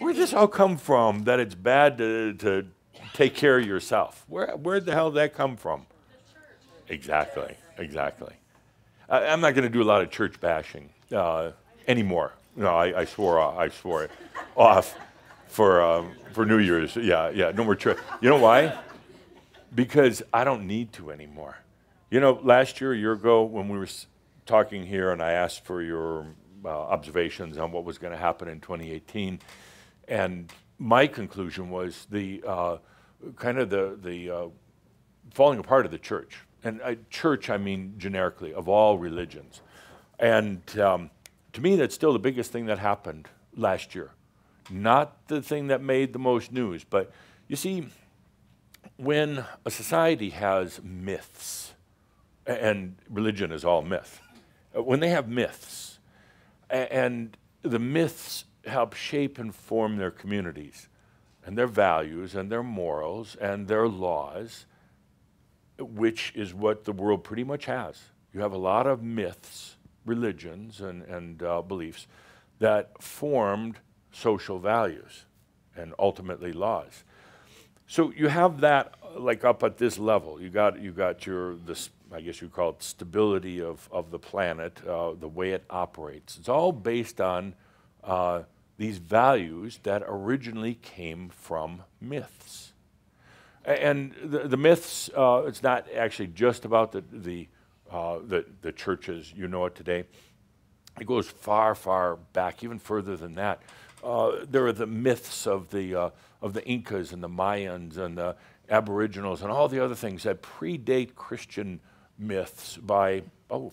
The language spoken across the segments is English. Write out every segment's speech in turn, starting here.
Where does this all come from that it's bad to take care of yourself? Where the hell did that come from? Exactly, exactly. I'm not going to do a lot of church bashing anymore. No, I swore it off for New Year's. Yeah, no more church. You know why? Because I don't need to anymore. You know, last year, a year ago, when we were talking here and I asked for your observations on what was going to happen in 2018, and my conclusion was the falling apart of the church. And church, I mean generically, of all religions. And to me, that's still the biggest thing that happened last year. Not the thing that made the most news, but you see, when a society has myths, and religion is all myth, when they have myths, and the myths help shape and form their communities, and their values, and their morals, and their laws, which is what the world pretty much has. You have a lot of myths, religions, and beliefs that formed social values and ultimately laws. So you have that like up at this level. You got this, I guess you call it stability of the planet, the way it operates. It's all based on these values that originally came from myths. And the myths, it's not actually just about the churches, you know it today. It goes far, far back, even further than that. There are the myths of the Incas and the Mayans and the Aboriginals and all the other things that predate Christian myths by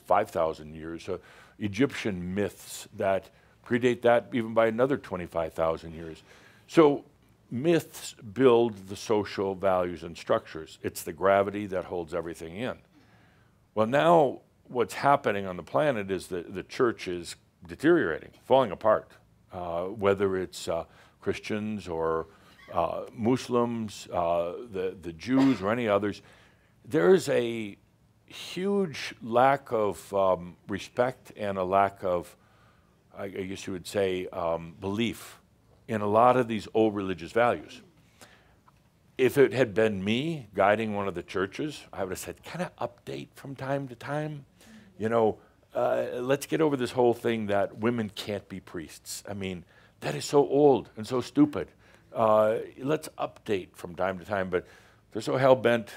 5,000 years. Egyptian myths that predate that even by another 25,000 years. So myths build the social values and structures. It's the gravity that holds everything in. Well, now what's happening on the planet is that the church is deteriorating, falling apart, whether it's Christians or Muslims, the Jews or any others. There's a huge lack of respect and a lack of, I guess you would say, belief in a lot of these old religious values. If it had been me guiding one of the churches, I would have said, kind of update from time to time. You know, let's get over this whole thing that women can't be priests. I mean, that is so old and so stupid. Let's update from time to time, but they're so hell-bent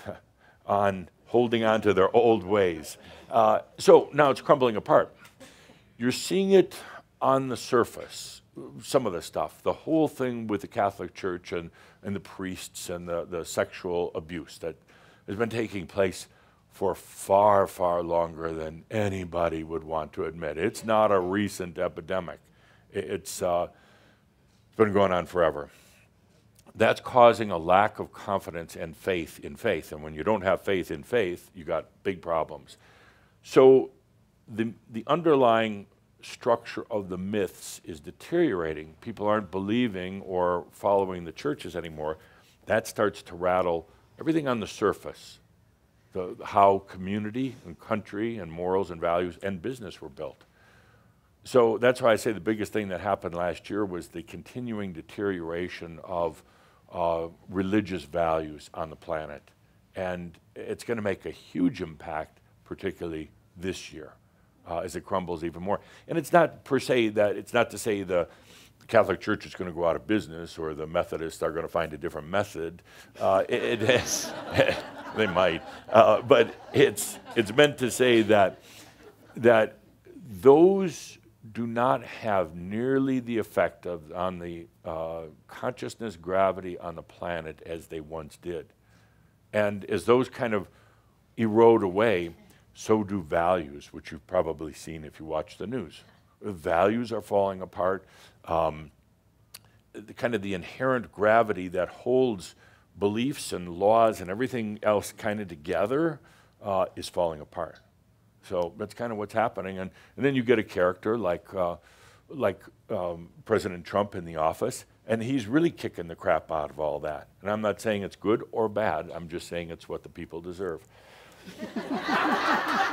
on holding on to their old ways. So now it's crumbling apart. You're seeing it on the surface. Some of the stuff, the whole thing with the Catholic Church and the priests and the sexual abuse that has been taking place for far, far longer than anybody would want to admit. It's not a recent epidemic. It's been going on forever. That's causing a lack of confidence and faith in faith. And when you don't have faith in faith, you got big problems. So the underlying structure of the myths is deteriorating. People aren't believing or following the churches anymore. That starts to rattle everything on the surface, how community and country and morals and values and business were built. So that's why I say the biggest thing that happened last year was the continuing deterioration of religious values on the planet. And it's going to make a huge impact, particularly this year. As it crumbles even more. And it's not per se that, it's not to say the Catholic Church is going to go out of business or the Methodists are going to find a different method. It is, they might. But it's meant to say that those do not have nearly the effect on the consciousness gravity on the planet as they once did. And as those kind of erode away, so do values, which you've probably seen if you watch the news. Values are falling apart. The inherent gravity that holds beliefs and laws and everything else kind of together is falling apart. So that's kind of what's happening. And then you get a character like President Trump in the office, and he's really kicking the crap out of all that. And I'm not saying it's good or bad. I'm just saying it's what the people deserve.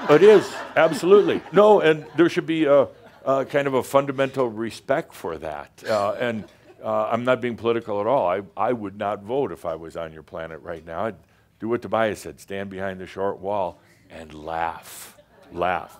It is, absolutely. No, and there should be a kind of a fundamental respect for that. And I'm not being political at all. I would not vote if I was on your planet right now. I'd do what Tobias said, stand behind the short wall and laugh. Laugh.